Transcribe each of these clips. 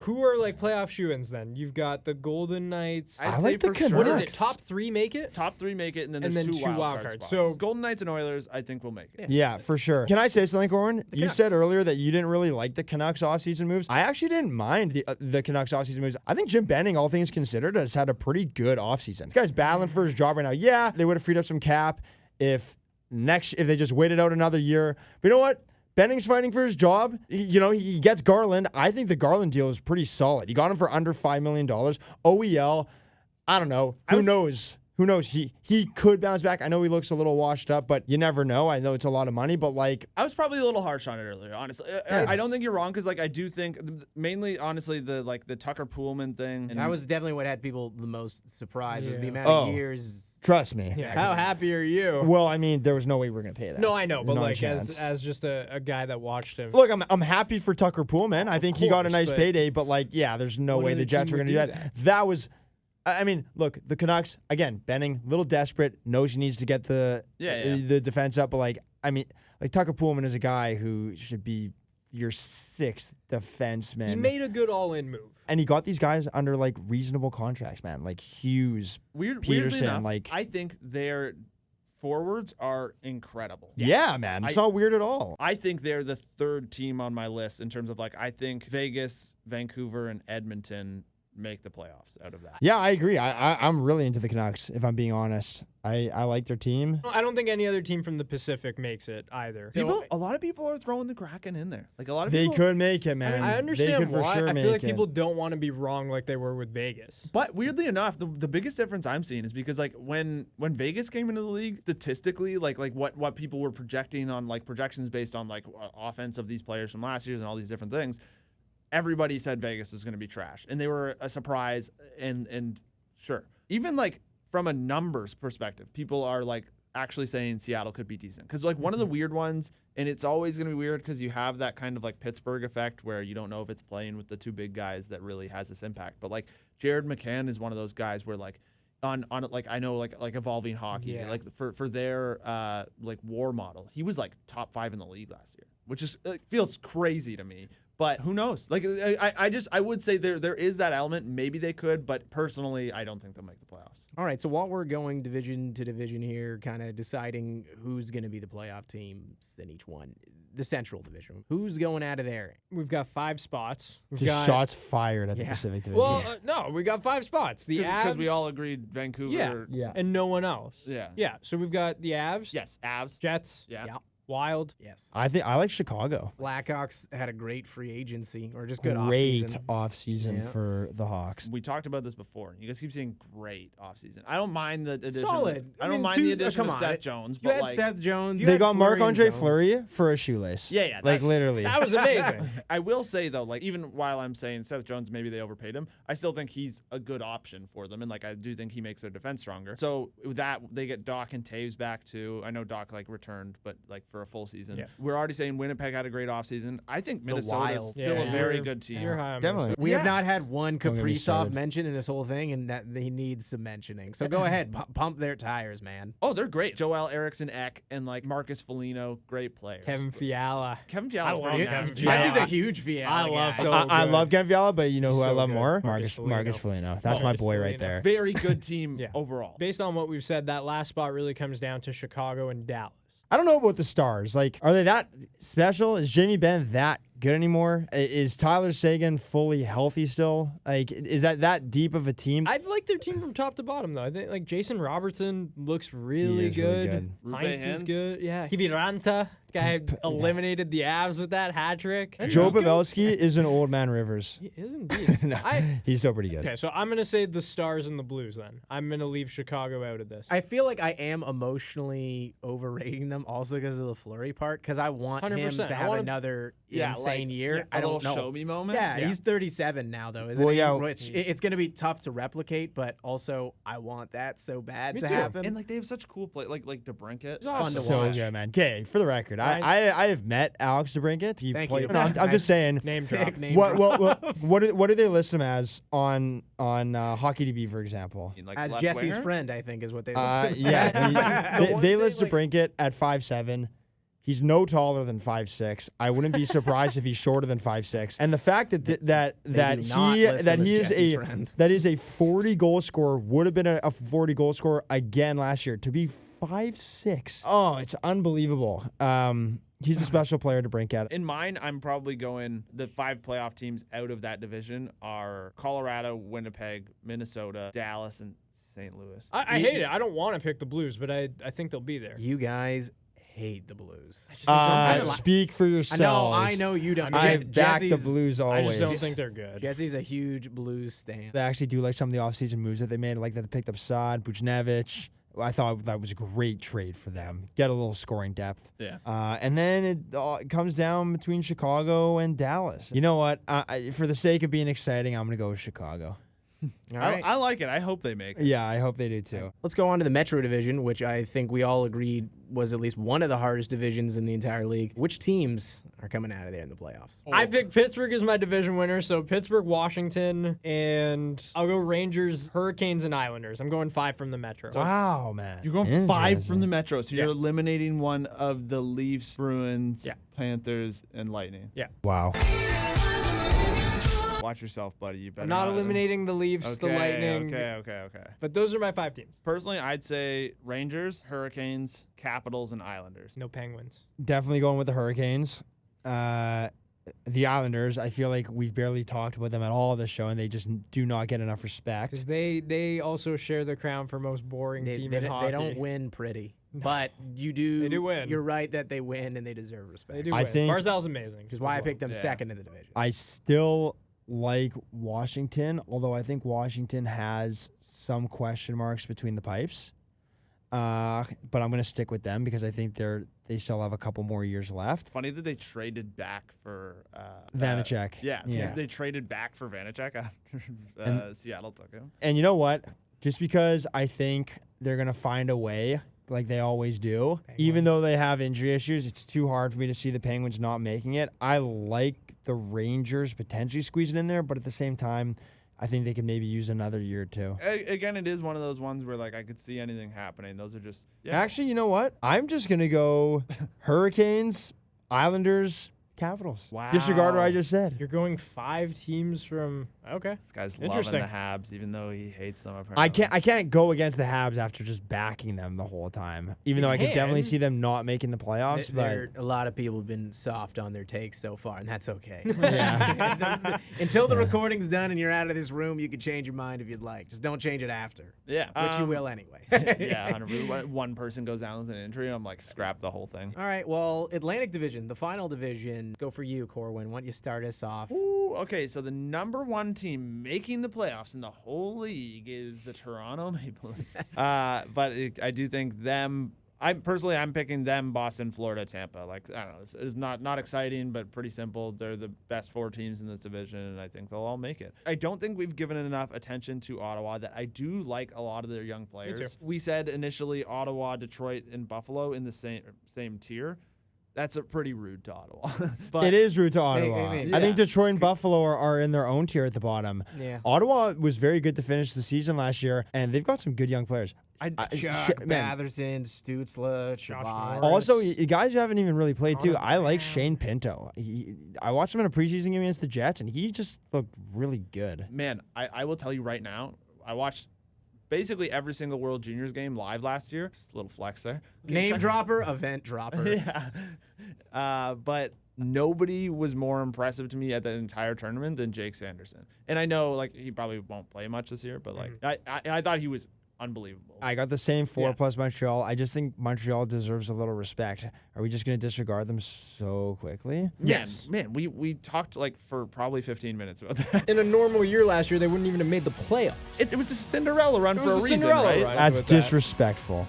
Who are like playoff shoo-ins then? You've got the Golden Knights. I'd I say like the for sure. What is it? Canucks. Top 3 make it? Top 3 make it, and then And there's then two two wild wild card cards. spots. So- Golden Knights and Oilers, I think will make it. Yeah, for sure. Can I say something, Corwin? You Canucks. said earlier that you didn't really like the Canucks offseason moves. I actually didn't mind the Canucks offseason moves. I think Jim Benning, all things considered, has had a pretty good offseason. This guy's battling for his job right now. Yeah, they would have freed up some cap if they just waited out another year. But you know what? Benning's fighting for his job. He gets Garland. I think the Garland deal is pretty solid. He got him for under $5 million. OEL, I don't know. Who knows? Who knows? He could bounce back. I know he looks a little washed up, but you never know. I know it's a lot of money, but like I was probably a little harsh on it earlier, honestly. I don't think you're wrong because I do think mainly, honestly, the Tucker Poolman thing. And That was definitely what had people the most surprised was the Yeah. amount of years. trust me. Yeah. How happy are you? Well, I mean, there was no way we were gonna pay that. No, I know, but Not a like chance. as just a guy that watched him. Look, I'm happy for Tucker Poolman. I think he got a course, nice but payday, but like, yeah, there's no what way other the Jets team were would gonna do do that. That was, I mean, look, the Canucks again. Benning, a little desperate, knows he needs to get the defense up, but like, I mean, like Tucker Poolman is a guy who should be your 6th defenseman. He made a good all-in move. And he got these guys under like reasonable contracts, man. Like Hughes, weirdly Peterson, enough, like I think their forwards are incredible. yeah, man. It's not weird at all. I think they're the 3rd team on my list in terms of like I think Vegas, Vancouver, and Edmonton make the playoffs out of that. Yeah, I agree. I'm really into the Canucks, if I'm being honest. I like their team. I don't think any other team from the Pacific makes it either. A lot of people are throwing the Kraken in there. Like a lot of They people, could make it, man. I They understand could for why. sure I make feel like it. people don't want to be wrong like they were with Vegas. But weirdly enough, the biggest difference I'm seeing is because like when Vegas came into the league, statistically, like what people were projecting on like projections based on like offense of these players from last year and all these different things, everybody said Vegas was going to be trash, and they were a surprise. And sure, even like from a numbers perspective, people are like actually saying Seattle could be decent because like one of the weird ones, and it's always going to be weird because you have that kind of like Pittsburgh effect where you don't know if it's playing with the 2 big guys that really has this impact. But like Jared McCann is one of those guys where like on like I know like evolving hockey, like for their like WAR model, he was like top 5 in the league last year, which is feels crazy to me. But who knows? Like I would say there is that element. Maybe they could, but personally, I don't think they'll make the playoffs. All right, so while we're going division to division here, kind of deciding who's going to be the playoff teams in each one, the Central Division, who's going out of there? We've got 5 spots. We've Just got, shots fired at the Pacific Division. Well, no, we got 5 spots. The Because Avs. we all agreed Vancouver. yeah. And no one else. Yeah. Yeah. So we've got the Avs. Yes. Avs. Jets. Yeah. Wild. Yes. I think I like Chicago. Blackhawks had a great free agency, or just good Great offseason. offseason Yeah. for the Hawks. We talked about this before. You guys keep saying great offseason. I don't mind the addition. Solid. I I don't mean, mind the 2 addition come of on. Seth Jones. You But had like, Seth Jones. You They had got Marc-Andre Jones. Fleury for a shoelace. Yeah. Like literally. That was amazing. I will say though, like even while I'm saying Seth Jones, maybe they overpaid him, I still think he's a good option for them, and like I do think he makes their defense stronger. So with that, they get Doc and Taves back too. I know Doc like returned, but like for a full season. Yeah. We're already saying Winnipeg had a great offseason. I think Minnesota's Wild. still a Yeah. very good team. You're high on Definitely. Minnesota. We have not had one get me Kaprizov started. mention in this whole thing, and that he needs some mentioning. So go ahead, pump their tires, man. Oh, they're great. Joel Eriksson Ek and like Marcus Foligno, great players. Kevin Fiala. Kevin I Fiala. love is Kevin nasty. Fiala. Jesse's a huge Fiala I love guy. so I good. love Ken Fiala, but you know who I So love good. more? Marcus Marcus Foligno. That's my Marcus boy right Foligno. there. Very good team Yeah. overall. Based on what we've said, that last spot really comes down to Chicago and Dallas. I don't know about the Stars. Like, are they that special? Is Jamie Benn that good anymore? Is Tyler Seguin fully healthy still? Like, is that deep of a team? I like their team from top to bottom, though. I think like Jason Robertson looks really is really good. good. Heinz Rupe is Hintz. good. Yeah. Kiviranta, guy eliminated the Avs with that hat trick. Joe Pavelski is an old man Rivers. He is indeed. No, he's still pretty good. Okay, so I'm gonna say the Stars and the Blues. Then I'm gonna leave Chicago out of this. I feel like I am emotionally overrating them also because of the Fleury part, because I want him 100%. to I have wanna- another Yeah, insane like, year. a I don't little know. show me moment. Yeah, he's 37 now, though, isn't Well, he? yeah. Which it's going to be tough to replicate, but also I want that so bad Me to too. happen. And like they have such cool play, like DeBrincat. fun to So watch. good, man. Okay, for the record, Ryan- I have met Alex DeBrincat. He Thank played. you. No, I'm just saying. Name Sick drop. name What drop. what do they list him as on HockeyDB, for example? Like As left Jesse's winger? friend, I think is what they listed. Yeah, they list like- DeBrincat at 5'7". He's no taller than 5'6". I wouldn't be surprised if he's shorter than 5'6". And the fact that that is a 40 goal scorer, would have been a 40 goal scorer again last year, to be 5'6". Oh, it's unbelievable. He's a special player to bring out. In mine, I'm probably going the 5 playoff teams out of that division are Colorado, Winnipeg, Minnesota, Dallas, and St. Louis. I hate it. I don't want to pick the Blues, but I think they'll be there. You guys hate the Blues. Speak for yourselves. I know you don't. I back the Blues I always. just don't think they're good. Jesse's a huge Blues stan. They actually do like some of the offseason moves that they made, like that they picked up Saad, Buchnevich. I thought that was a great trade for them. Get a little scoring depth. Yeah. And then it comes down between Chicago and Dallas. You know what? For the sake of being exciting, I'm going to go with Chicago. All right. I like it. I hope they make it. Yeah, I hope they do too. Let's go on to the Metro Division, which I think we all agreed was at least one of the hardest divisions in the entire league. Which teams are coming out of there in the playoffs? I picked Pittsburgh as my division winner, so Pittsburgh, Washington, and I'll go Rangers, Hurricanes, and Islanders. I'm going 5 from the Metro. Wow, man. You're going 5 from Interesting. the Metro, so you're Yeah. eliminating one of the Leafs, Bruins, Yeah. Panthers, and Lightning. Wow. Watch yourself, buddy. You better I'm not eliminating the Leafs, the Lightning, Okay. but those are my 5 teams. Personally, I'd say Rangers, Hurricanes, Capitals, and Islanders. No Penguins. Definitely going with the Hurricanes. The Islanders, I feel like we've barely talked about them at all this show, and they just do not get enough respect. Because they also share the crown for most boring team in hockey. They don't win pretty, but you do. They do win. You're right that they win and they deserve respect. They do I win. think- Barzal's amazing. Which is why I picked them Yeah. second in the division. I still like Washington, although I think Washington has some question marks between the pipes. But I'm going to stick with them because I think they still have a couple more years left. Funny that they traded back for Vanacek. Yeah, they traded back for Vanacek after And- Seattle took him. And you know what? Just because I think they're going to find a way, like they always do, even though they have injury issues, it's too hard for me to see the Penguins not making it. I like the Rangers potentially squeezing in there, but at the same time, I think they could maybe use another year or two. Again, it is one of those ones where like I could see anything happening. Those are just Actually, you know what? I'm just going to go Hurricanes, Islanders, Capitals. Wow. Disregard what I just said. You're going 5 teams from. Okay. This guy's loving Interesting. the Habs, even though he hates them. Apparently. I can't go against the Habs after just backing them the whole time. Even though I could definitely see them not making the playoffs, but A lot of people have been soft on their takes so far, and that's okay. yeah. Until the recording's done and you're out of this room, you can change your mind if you'd like. Just don't change it after, Yeah, which you will anyways. Yeah, 100%. One person goes down with an injury, and I'm like, scrap the whole thing. All right, well, Atlantic Division, the final division. Go for you, Corwin. Why don't you start us off? Ooh, okay, so the number 1 team making the playoffs in the whole league is the Toronto Maple Leafs. I do think them. I'm picking them, Boston, Florida, Tampa. Like, I don't know, it's not exciting, but pretty simple. They're the best 4 teams in this division, and I think they'll all make it. I don't think we've given enough attention to Ottawa. That I do like a lot of their young players. too. We said initially Ottawa, Detroit, and Buffalo in the same tier. That's a pretty rude to Ottawa. But it is rude to Ottawa. hey, I think yeah. Detroit and Buffalo are in their own tier at the bottom. Yeah. Ottawa was very good to finish the season last year, and they've got some good young players. Chuck man. Batherson, Stutzla, Chabot. Norris. Also, guys who haven't even really played too. Connor I like Brown. Shane Pinto. I watched him in a preseason game against the Jets, and he just looked really good. man, I will tell you right now, I watched basically every single World Juniors game live last year. Just a little flex there. Name dropper, event dropper. Yeah. But nobody was more impressive to me at the entire tournament than Jake Sanderson. And I know like he probably won't play much this year, but like I thought he was unbelievable. I got the same 4 Yeah. plus Montreal. I just think Montreal deserves a little respect. Are we just going to disregard them so quickly? Man, we talked like for probably 15 minutes about that. In a normal year last year, they wouldn't even have made the playoffs. It was a Cinderella run It for was a a reason, Cinderella right? run. That's with that. disrespectful.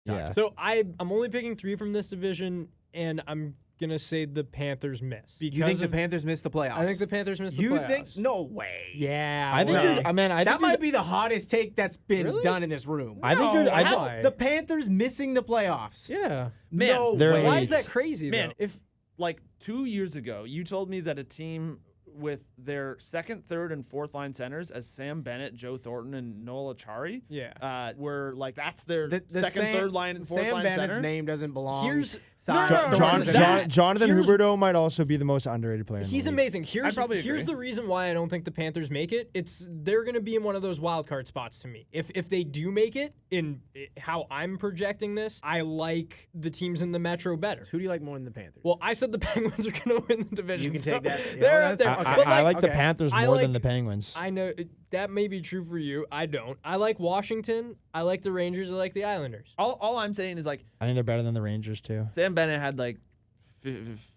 Yeah. So I'm only picking 3 from this division, and I'm gonna say the Panthers miss. You think the Panthers missed the playoffs? I think the Panthers missed the You playoffs. think? No way. Yeah. I think well, you're, I mean, I That think might you're- be the hottest take that's been Really? done in this room. I think you're. I think, Why? The Panthers missing the playoffs. Yeah. Man, no they're way. Why elite. is that crazy? Man, though? if like 2 years ago you told me that a team with their second, third, and fourth line centers as Sam Bennett, Joe Thornton, and Noel Achari. Yeah. Were like that's their The second, third line, and fourth Sam line Bennett's center. name doesn't belong. Here's- side- No, no, no, no, no. Jonathan Here's- Huberdeau might also be the most underrated player. He's in the league. amazing. Here's probably here's agree. the reason why I don't think the Panthers make it. They're going to be in one of those wild card spots to me. If they do make it, in how I'm projecting this, I like the teams in the Metro better. Who do you like more than the Panthers? Well, I said the Penguins are going to win the division. You can so take that. Yeah, they're that's up there. fine. I, But I like the okay. Panthers I more like- than the Penguins. I know that may be true for you. I don't. I like Washington. I like the Rangers. I like the Islanders. All I'm saying is like I think they're better than the Rangers too. Sam Bennett had like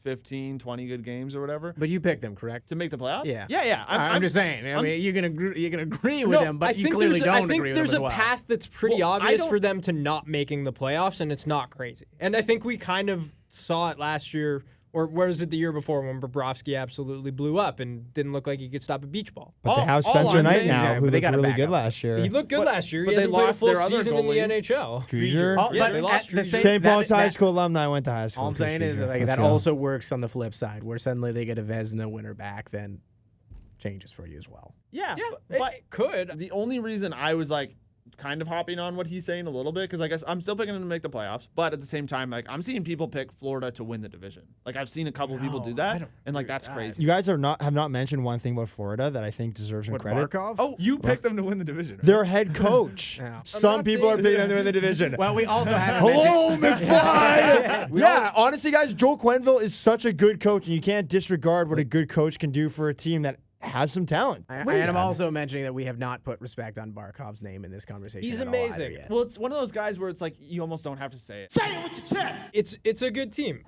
15, 20 good games or whatever But you picked them, correct? to make the playoffs. Yeah. yeah. I'm just saying. I I'm mean, s- you can agree with No, them, but I you think clearly there's I don't think agree with there's them as a well. path that's pretty Well, I obvious don't- for them to not making the playoffs, and it's not crazy. And I think we kind of saw it last year, or where was it the year before when Bobrovsky absolutely blew up and didn't look like he could stop a beach ball. But they All- have all Spencer I'm Knight saying- now, Yeah, who but they looked got a really good backup. last year. He looked good last year. but He they hasn't played a lost full their other season in the goalie. NHL. Drieger? Oh, Yeah, but they lost at the Drieger. same- St. Paul's that- High School alumni went to high school. All I'm Chris saying is Drieger. like Let's that go. also works on the flip side, where suddenly they get a Vezina winner back, then changes for you as well. Yeah, It but could. the only reason I was like kind of hopping on what he's saying a little bit because I guess I'm still picking them to make the playoffs, but at the same time, like I'm seeing people pick Florida to win the division. Like I've seen a couple people do that, and like that's crazy. You guys have not mentioned one thing about Florida that I think deserves some credit. Barkov? Oh, you picked them to win the division. Right? Their head coach. Yeah. Some not people are saying- picking them to win the division. Well, we also haven't Hello, mentioned- McFly! Yeah, honestly, guys, Joel Quenneville is such a good coach, and you can't disregard what a good coach can do for a team that has some talent. And I'm also mentioning that we have not put respect on Barkov's name in this conversation. He's at all either amazing. yet. Well, it's one of those guys where it's like you almost don't have to say it. It's a good team.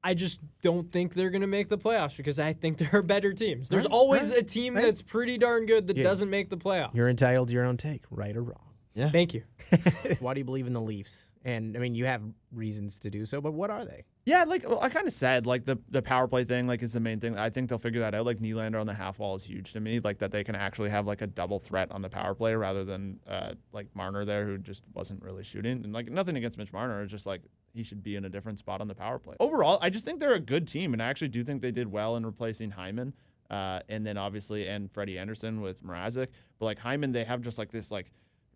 I just don't think they're going to make the playoffs because I think there are better teams. There's always a team that's pretty darn good that doesn't make the playoffs. You're entitled to your own take, right or wrong. Thank you. Why do you believe in the Leafs? And I mean, you have reasons to do so, but what are they? Yeah, like well, I kind of said, like the power play thing, like is the main thing. I think they'll figure that out. Like Nylander on the half wall is huge to me. Like that they can actually have like a double threat on the power play rather than like Marner there who just wasn't really shooting. And like nothing against Mitch Marner, it's just like he should be in a different spot on the power play. Overall, I just think they're a good team, and I actually do think they did well in replacing Hyman, and then obviously and Freddie Anderson with Mrazek. But like Hyman, they have just like this like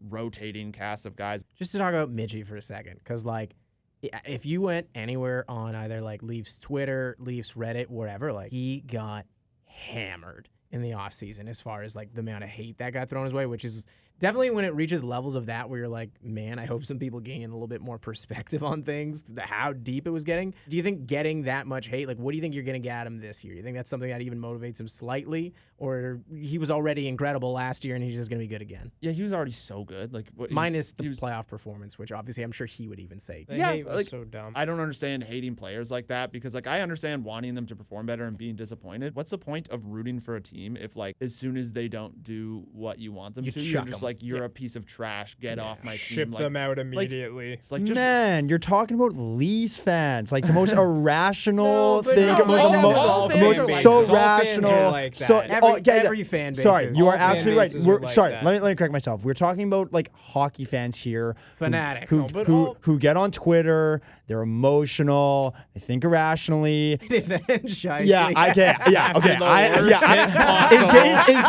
rotating cast of guys. Just to talk about Midgie for a second, because like, if you went anywhere on either like Leafs Twitter, Leafs Reddit, wherever, like he got hammered in the offseason as far as like the amount of hate that got thrown his way, which is definitely when it reaches levels of that where you're like, man, I hope some people gain a little bit more perspective on things, how deep it was getting. Do you think getting that much hate, like what do you think you're going to get him this year? You think that's something that even motivates him slightly, or he was already incredible last year and he's just going to be good again? Yeah, he was already so good. Like what, Minus the he was, playoff performance, which obviously I'm sure he would even say. The Yeah, hate was like, so dumb. I don't understand hating players like that because like I understand wanting them to perform better and being disappointed. What's the point of rooting for a team if like as soon as they don't do what you want them You to, you're chuck just 'em. like you're a piece of trash. Get off my team. Ship Like, them out immediately. it's like just Man, you're talking about Leafs fans, like the most irrational No, but thing, no, most, all- emo- all fans most are like so that. All fans are rational. like so that. Every fan base Sorry, is. you are All fan absolutely right. bases We're are like sorry. that. Let me correct myself. We're talking about like hockey fans here, Fanatics. who No, but who, all- who get on Twitter. They're emotional. They think irrationally. Defend Shifley. Yeah, I can't. Yeah, okay. The I, worst yeah, hit possible. in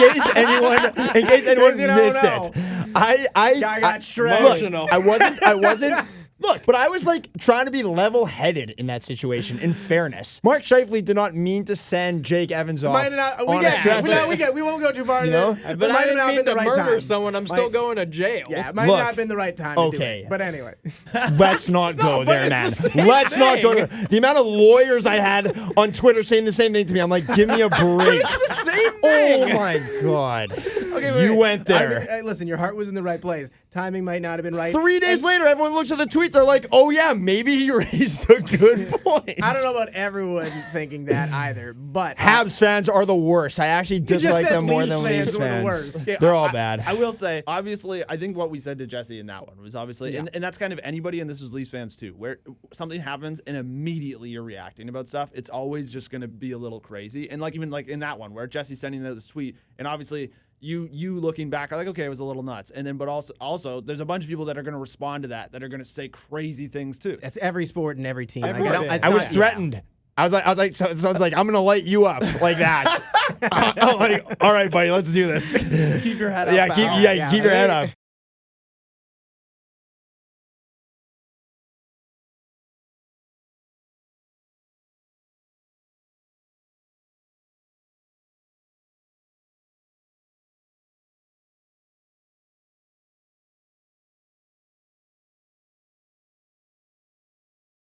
case anyone you don't missed know. it, I got shredded. Look, I wasn't. Look, but I was like trying to be level-headed in that situation. In fairness, Mark Shifley did not mean to send Jake Evans off. Might not, on a stretch. we won't go too far into know? that. But might I have didn't not mean been the to right murder time. someone. I'm still going to jail. Yeah, it might Look, not have been the right time to do okay. it. But anyway. Let's not go there, man. it's the same Let's not go thing. there. The amount of lawyers I had on Twitter saying the same thing to me, I'm like, give me a break. It's the same Oh thing. my God. Okay, You went there. Listen, your heart was in the right place. Timing might not have been right. 3 days later, everyone looks at the tweet. They're like, oh, yeah, maybe he raised a good point. I don't know about everyone thinking that either, but Habs fans are the worst. I actually just dislike said them more Leafs than fans Leafs were the fans. worst. Okay, They're all bad. I will say, obviously, I think what we said to Jesse in that one was obviously, Yeah. and that's kind of anybody, and this is Leafs fans too, where something happens and immediately you're reacting about stuff. It's always just going to be a little crazy. And like even like in that one where Jesse's sending out this tweet, and obviously you looking back are like, okay, it was a little nuts. And then, but also there's a bunch of people that are going to respond to that are going to say crazy things too. that's every sport and every team. I was threatened. I was like, so it sounds like I'm gonna light you up like that. I'm like, all right, buddy, let's do this. Keep your head up. Yeah, keep your head up.